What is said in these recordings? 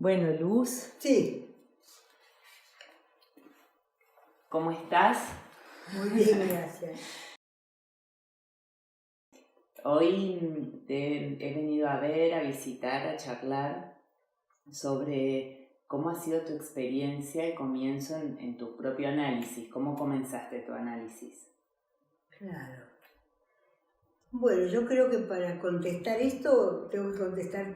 Bueno, Luz, Sí, ¿cómo estás? muy bien, gracias. Hoy te he venido a ver, a visitar, a charlar sobre cómo ha sido tu experiencia y comienzo en tu propio análisis. ¿Cómo comenzaste tu análisis? Claro. Bueno, yo creo que para contestar esto, tengo que contestar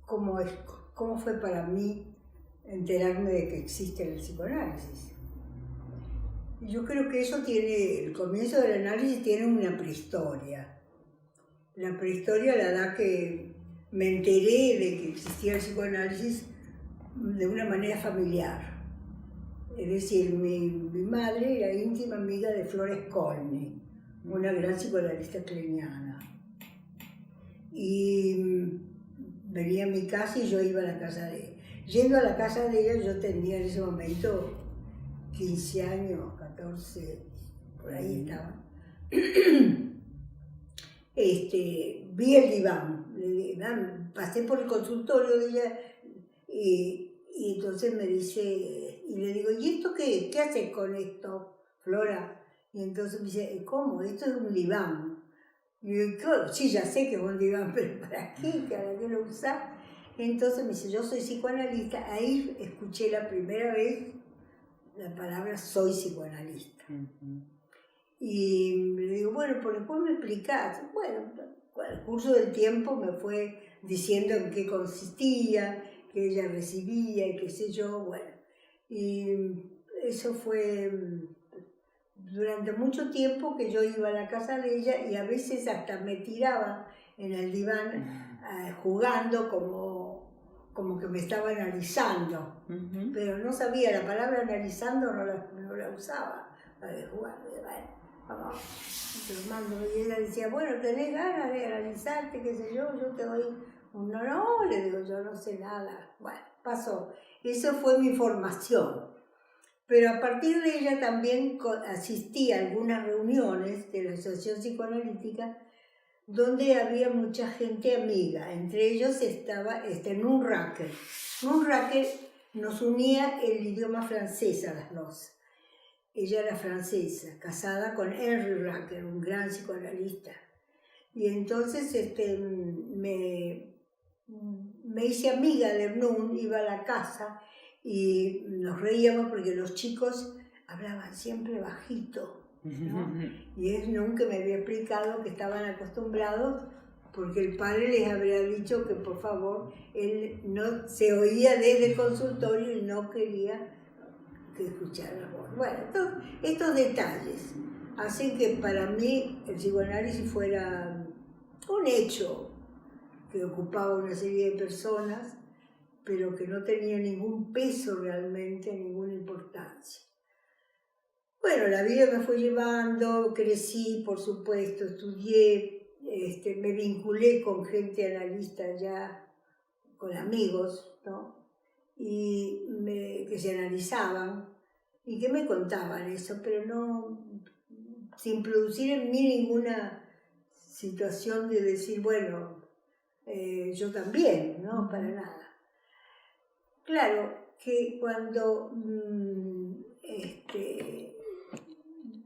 cómo fue para mí enterarme de que existe el psicoanálisis. Yo creo que el comienzo del análisis tiene una prehistoria. La prehistoria la da que me enteré de que existía el psicoanálisis de una manera familiar. Es decir, mi madre era íntima amiga de Flores Colny, una gran psicoanalista kliniana. Y venía a mi casa y yo iba a la casa de ella. Yendo a la casa de ella, yo tenía en ese momento 15 años, 14, por ahí estaba. Vi el diván, pasé por el consultorio de ella y entonces me dice, y le digo, ¿y esto qué? ¿Qué haces con esto, Flora? Y entonces me dice, ¿cómo? Esto es un diván. Y yo, claro, sí, ya sé que es un diván, pero ¿para qué? ¿Para qué lo usás? Entonces me dice, yo soy psicoanalista. Ahí escuché la primera vez la palabra soy psicoanalista. Y le digo, bueno, pues después me explicás. Bueno, al curso del tiempo me fue diciendo en qué consistía, que ella recibía y qué sé yo, bueno. Y eso fue durante mucho tiempo que yo iba a la casa de ella y a veces hasta me tiraba en el diván jugando como que me estaba analizando. Pero no sabía, la palabra analizando no la usaba para jugar. Bueno, y ella decía, bueno, ¿tenés ganas de analizarte, qué sé yo? Yo te doy un no, le digo, yo no sé nada. Bueno, pasó. Eso fue mi formación. Pero a partir de ella también asistí a algunas reuniones de la Asociación Psicoanalítica donde había mucha gente amiga. Entre ellos estaba Nunraker. Nunraker nos unía el idioma francés a las dos. Ella era francesa, casada con Henry Racker, un gran psicoanalista. Y entonces me hice amiga de Nun, iba a la casa y nos reíamos porque los chicos hablaban siempre bajito, ¿no? Y es Nun que me había explicado que estaban acostumbrados porque el padre les había dicho que por favor él no se oía desde el consultorio y no quería que escuchar la voz. Bueno, estos detalles hacen que para mí el psicoanálisis fuera un hecho que ocupaba una serie de personas, pero que no tenía ningún peso realmente, ninguna importancia. Bueno, la vida me fue llevando, crecí, por supuesto, estudié, me vinculé con gente analista ya, con amigos, ¿no? Y que se analizaban y que me contaban eso, pero no, sin producir en mí ninguna situación de decir, bueno, yo también, ¿no? Para nada. Claro que cuando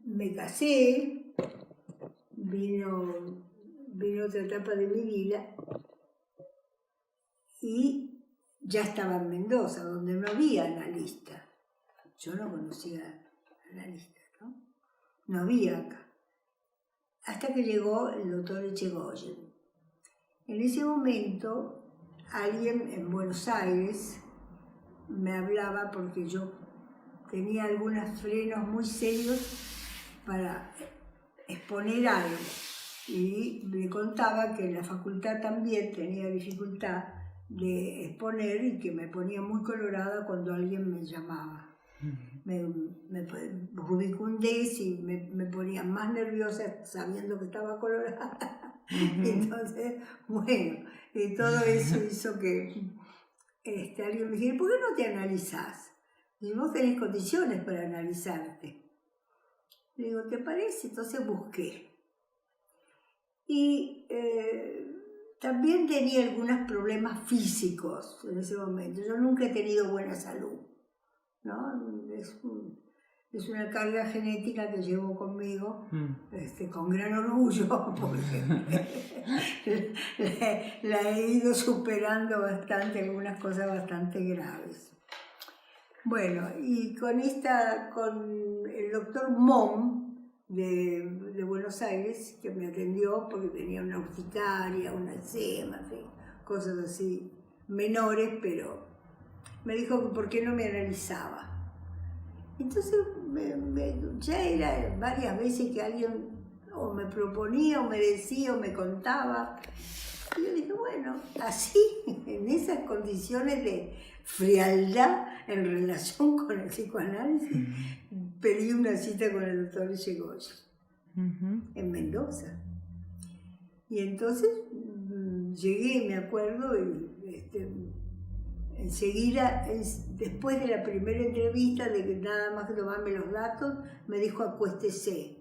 me casé, vino otra etapa de mi vida y ya estaba en Mendoza, donde no había analista. Yo no conocía analista, ¿no? No había acá. Hasta que llegó el doctor Echegoyen. En ese momento, alguien en Buenos Aires me hablaba porque yo tenía algunos frenos muy serios para exponer algo. Y me contaba que en la facultad también tenía dificultad de exponer y que me ponía muy colorada cuando alguien me llamaba. Me rubicundés y me ponía más nerviosa sabiendo que estaba colorada. Entonces, bueno, todo eso hizo que alguien me dijera, ¿por qué no te analizás? Y vos tenés condiciones para analizarte. Le digo, ¿te parece? Entonces busqué. Y también tenía algunos problemas físicos en ese momento. Yo nunca he tenido buena salud, ¿no? Es una carga genética que llevo conmigo, con gran orgullo, porque la he ido superando bastante, algunas cosas bastante graves. Bueno, y con el doctor Mom de Buenos Aires, que me atendió porque tenía una urticaria, una eczema, en fin, cosas así menores, pero me dijo que por qué no me analizaba. Entonces ya era varias veces que alguien o me proponía o me decía o me contaba. Y yo dije, bueno, así, en esas condiciones de frialdad en relación con el psicoanálisis, pedí una cita con el doctor Echegoyen en Mendoza. Y entonces llegué, me acuerdo, y enseguida, después de la primera entrevista, de que nada más que tomarme los datos, me dijo acuéstese.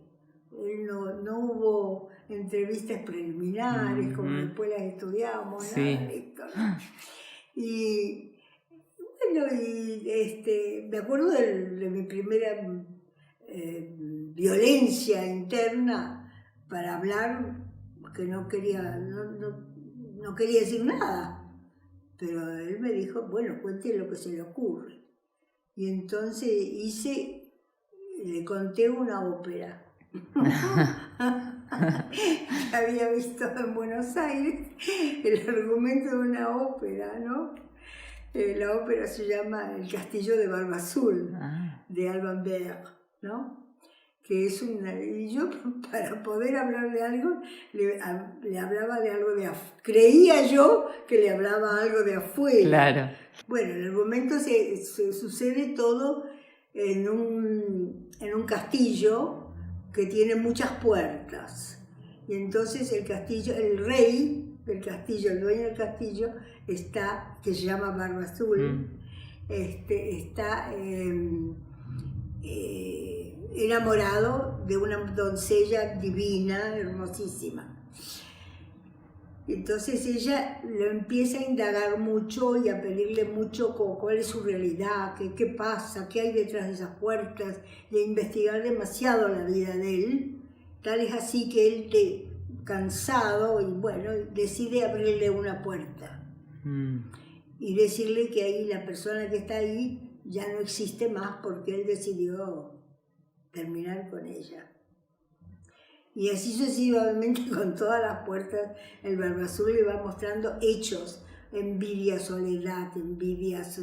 No hubo entrevistas preliminares, como después las estudiamos, sí. Nada de esto, ¿no? Y bueno, me acuerdo de mi primera violencia interna para hablar, que no quería decir nada. Pero él me dijo, bueno, cuente lo que se le ocurre. Y entonces le conté una ópera. Que había visto en Buenos Aires, el argumento de una ópera, ¿no? La ópera se llama El Castillo de Barba Azul, de Alban Berg, ¿no? Que es y yo, para poder hablar de algo, le hablaba de algo de afuera. Creía yo que le hablaba algo de afuera. Claro. Bueno, en el momento se sucede todo en un castillo que tiene muchas puertas. Y entonces el rey del castillo, el dueño del castillo, que se llama Barba Azul, está enamorado de una doncella divina, hermosísima. Entonces ella lo empieza a indagar mucho y a pedirle mucho cuál es su realidad, qué pasa, qué hay detrás de esas puertas, y a investigar demasiado la vida de él. Tal es así que él, cansado, y bueno, decide abrirle una puerta y decirle que ahí la persona que está ahí ya no existe más porque él decidió terminar con ella. Y así sucesivamente con todas las puertas, el Barba Azul le va mostrando hechos, envidia, soledad, envidias,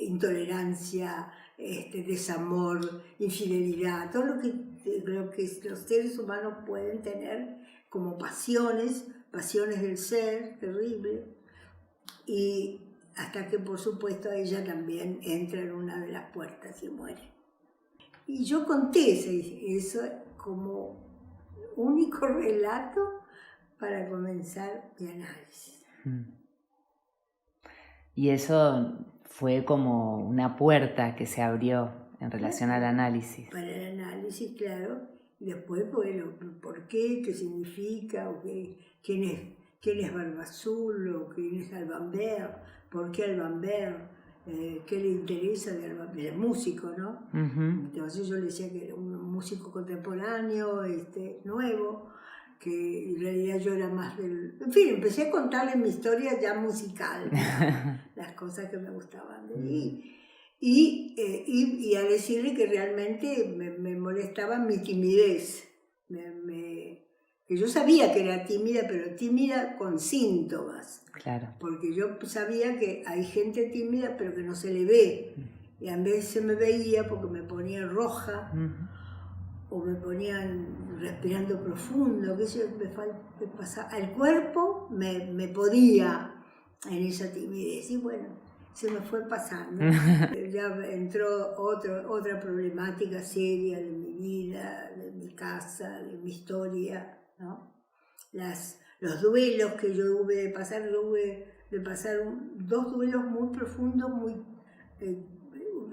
intolerancia, desamor, infidelidad, todo lo que los seres humanos pueden tener como pasiones del ser, terrible, y hasta que por supuesto ella también entra en una de las puertas y muere. Y yo conté eso como único relato para comenzar mi análisis. Y eso fue como una puerta que se abrió en relación al análisis. Para el análisis, claro. Y después, bueno, ¿por qué? ¿Qué significa? ¿O quién es Barba Azul? ¿O quién es Alban Berg? ¿Por qué Alban Berg? ¿Qué le interesa de Alban Berg? El músico, ¿no? Entonces yo le decía que era un músico contemporáneo, nuevo, que en realidad yo era más del... En fin, empecé a contarle mi historia ya musical, las cosas que me gustaban de mí. Y a decirle que realmente me molestaba mi timidez, que yo sabía que era tímida, pero tímida con síntomas. Claro. Porque yo sabía que hay gente tímida, pero que no se le ve. Y a veces se me veía porque me ponía roja, o me ponían respirando profundo, que eso me pasaba. El cuerpo me podía en esa timidez. Y bueno, se me fue pasando. Ya entró otra problemática seria de mi vida, de mi casa, de mi historia, ¿no? Los duelos que yo hube de pasar, dos duelos muy profundos,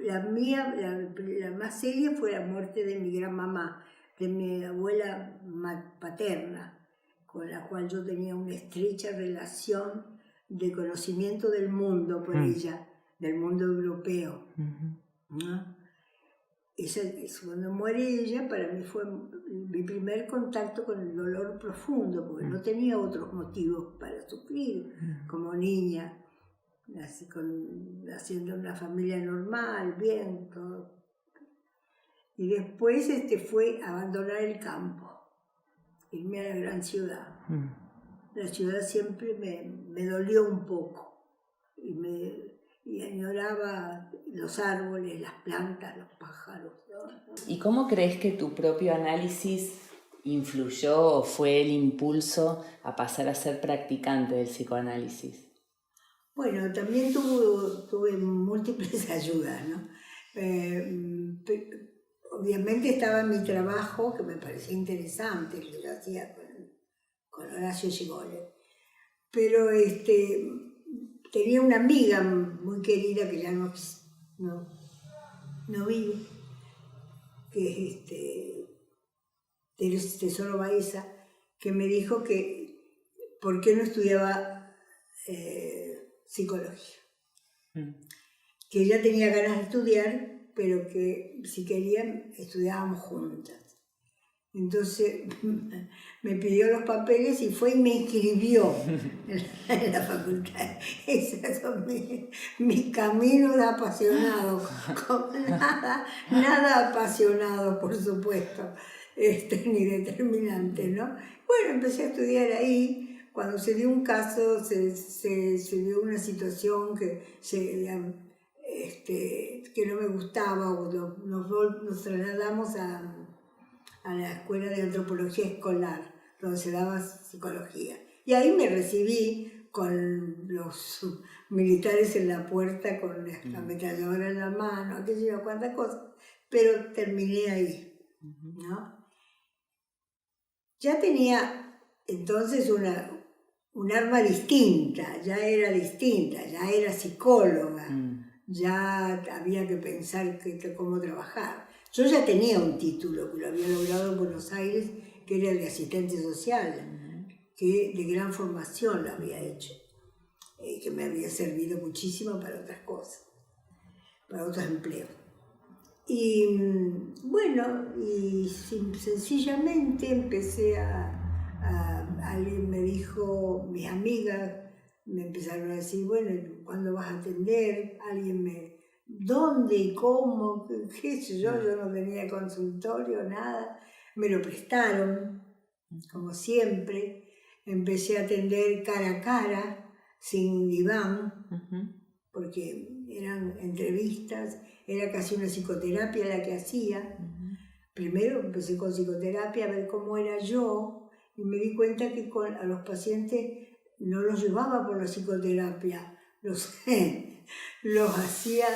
la más seria fue la muerte de mi gran mamá, de mi abuela paterna, con la cual yo tenía una estrecha relación de conocimiento del mundo por ella, del mundo europeo, ¿no? Cuando muere ella, para mí fue mi primer contacto con el dolor profundo, porque no tenía otros motivos para sufrir como niña, naciendo en una familia normal, bien, todo. Y después fue abandonar el campo, irme a la gran ciudad. La ciudad siempre me dolió un poco y añoraba los árboles, las plantas, los pájaros, ¿no? ¿Y cómo crees que tu propio análisis influyó o fue el impulso a pasar a ser practicante del psicoanálisis? Bueno, también tuve múltiples ayudas, ¿no? Obviamente estaba mi trabajo, que me parecía interesante, que yo hacía con Horacio Gigole, pero tenía una amiga muy querida que ya no vive, que es Tesoro Baeza, que me dijo que por qué no estudiaba psicología. Que ella tenía ganas de estudiar, pero que si querían estudiábamos juntas. Entonces me pidió los papeles y fue y me inscribió en la facultad. Esos son mis caminos apasionados, nada apasionado, por supuesto, ni determinante, ¿no? Bueno, empecé a estudiar ahí. Cuando se dio un caso, se dio una situación que no me gustaba, nos trasladamos a la Escuela de Antropología Escolar, donde se daba psicología. Y ahí me recibí con los militares en la puerta, con la ametralladora en la mano, qué sé yo, cuántas cosas, pero terminé ahí, ¿no? Ya tenía entonces un arma distinta, ya era psicóloga, ya había que pensar cómo trabajar. Yo ya tenía un título que lo había logrado en Buenos Aires, que era el de asistente social, que de gran formación lo había hecho, que me había servido muchísimo para otras cosas, para otros empleos. Y bueno, sencillamente empecé alguien me dijo, mis amigas me empezaron a decir, bueno, ¿cuándo vas a atender? ¿Dónde y cómo? ¿Qué sé yo? Yo no tenía consultorio, nada. Me lo prestaron, como siempre. Empecé a atender cara a cara, sin diván, porque eran entrevistas, era casi una psicoterapia la que hacía. Primero empecé con psicoterapia a ver cómo era yo, y me di cuenta que a los pacientes no los llevaba por la psicoterapia, los hacía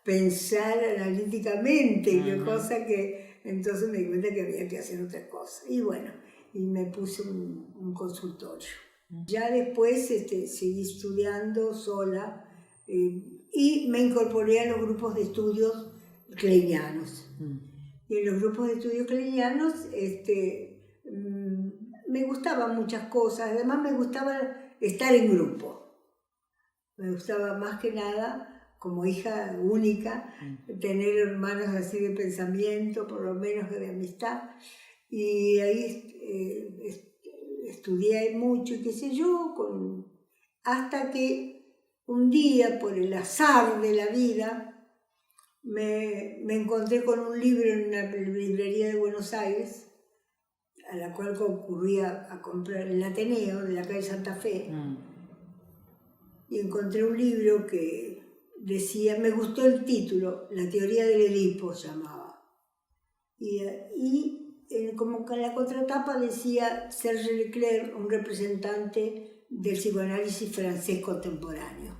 pensar analíticamente, cosa que entonces me di cuenta que había que hacer otra cosa. Y bueno, y me puse un consultorio. Ya después seguí estudiando sola y me incorporé a los grupos de estudios kleinianos. Y en los grupos de estudios kleinianos me gustaban muchas cosas, además me gustaba estar en grupo. Me gustaba más que nada, como hija única, tener hermanos así de pensamiento, por lo menos de amistad. Y ahí estudié mucho y qué sé yo, hasta que un día, por el azar de la vida, me encontré con un libro en una librería de Buenos Aires, a la cual concurría a comprar en el Ateneo de la calle Santa Fe, y encontré un libro que decía, me gustó el título, La teoría del Edipo se llamaba, y como que en la contratapa decía Serge Leclerc, un representante del psicoanálisis francés contemporáneo.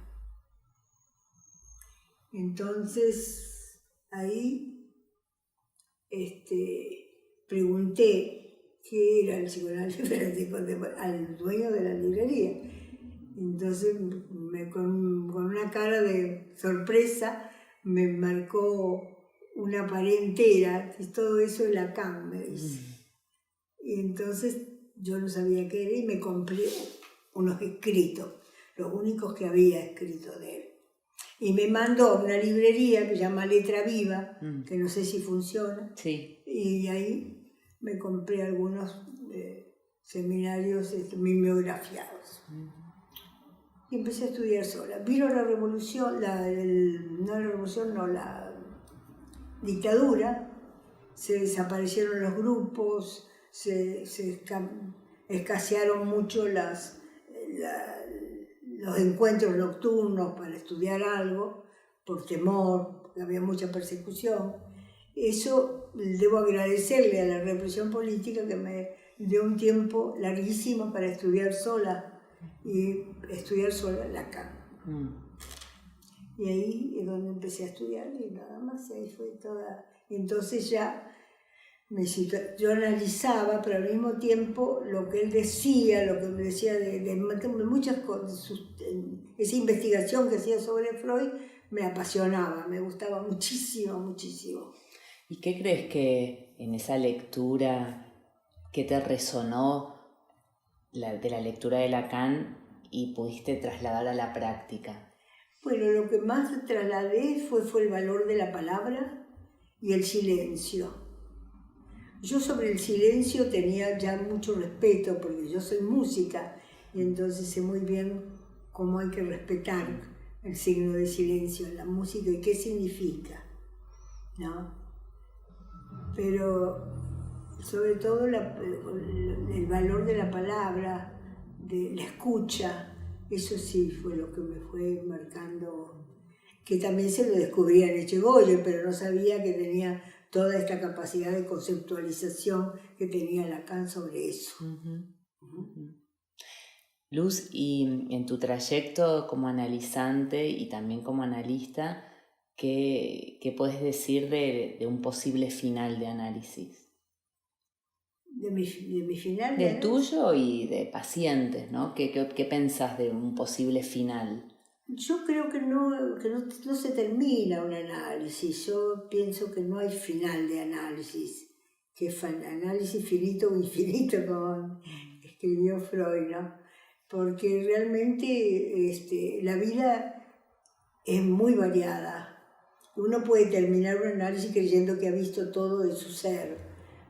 Entonces ahí pregunté qué era el psicoanálisis francés contemporáneo al dueño de la librería. Entonces con una cara de sorpresa me marcó una pared entera, y todo eso es Lacan, me dice. Y entonces yo no sabía qué era y me compré unos escritos, los únicos que había escrito de él. Y me mandó a una librería que se llama Letra Viva, que no sé si funciona, Sí. y ahí me compré algunos seminarios mimeografiados. Y empecé a estudiar sola. Vino la revolución, la dictadura, se desaparecieron los grupos, se escasearon mucho los encuentros nocturnos para estudiar algo, por temor, porque había mucha persecución. Eso debo agradecerle a la represión política que me dio un tiempo larguísimo para estudiar sola, y estudiar sola Lacan. Y ahí es donde empecé a estudiar y nada más, ahí fue toda. Entonces ya yo analizaba, pero al mismo tiempo lo que él decía, lo que me decía de muchas cosas, esa investigación que hacía sobre Freud me apasionaba, me gustaba muchísimo, muchísimo. ¿Y qué crees que en esa lectura que te resonó de la lectura de Lacan y pudiste trasladar a la práctica? Bueno, lo que más trasladé fue el valor de la palabra y el silencio. Yo sobre el silencio tenía ya mucho respeto porque yo soy música y entonces sé muy bien cómo hay que respetar el signo de silencio en la música y qué significa, ¿no? Pero sobre todo el valor de la palabra, de la escucha, eso sí fue lo que me fue marcando, que también se lo descubría en Echegoyen, pero no sabía que tenía toda esta capacidad de conceptualización que tenía Lacan sobre eso. Luz, y en tu trayecto como analizante y también como analista, ¿qué puedes decir de un posible final de análisis? De mi final de Del análisis. tuyo y de pacientes, ¿no? ¿Qué pensás de un posible final? Yo creo que no se termina un análisis. Yo pienso que no hay final de análisis, que es análisis finito o infinito, como escribió Freud, ¿no? Porque realmente la vida es muy variada. Uno puede terminar un análisis creyendo que ha visto todo de su ser,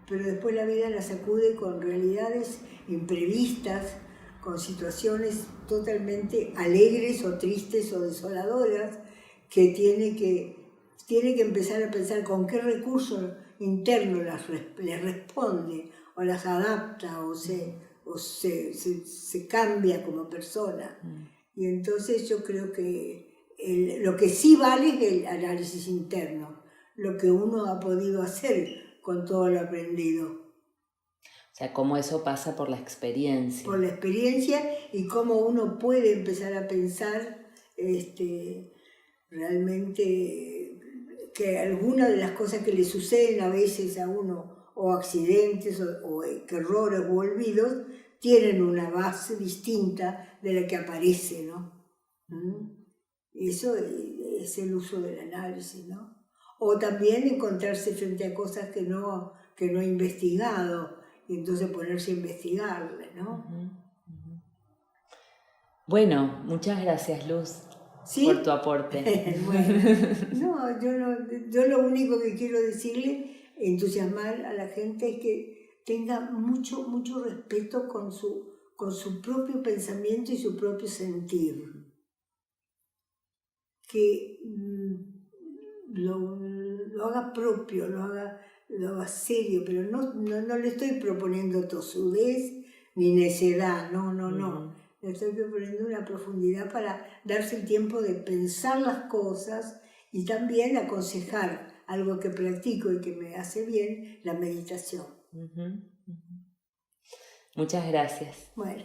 pero después la vida la sacude con realidades imprevistas, con situaciones totalmente alegres o tristes o desoladoras, que tiene que empezar a pensar con qué recurso interno les responde, o las adapta, o se cambia como persona. Y entonces yo creo que lo que sí vale es el análisis interno, lo que uno ha podido hacer con todo lo aprendido. O sea, cómo eso pasa por la experiencia. Por la experiencia y cómo uno puede empezar a pensar realmente que algunas de las cosas que le suceden a veces a uno, o accidentes, o errores o olvidos, tienen una base distinta de la que aparece, ¿no? Eso es el uso del análisis, ¿no? O también encontrarse frente a cosas que no he investigado, y entonces ponerse a investigarle, ¿no? Bueno, muchas gracias, Luz, ¿sí? Por tu aporte. Bueno, yo lo único que quiero decirle, entusiasmar a la gente, es que tenga mucho, mucho respeto con su propio pensamiento y su propio sentir. Que lo haga propio, lo haga serio, pero no le estoy proponiendo tosudez ni necedad, no. Le estoy proponiendo una profundidad para darse el tiempo de pensar las cosas y también aconsejar algo que practico y que me hace bien, la meditación. Muchas gracias. Bueno,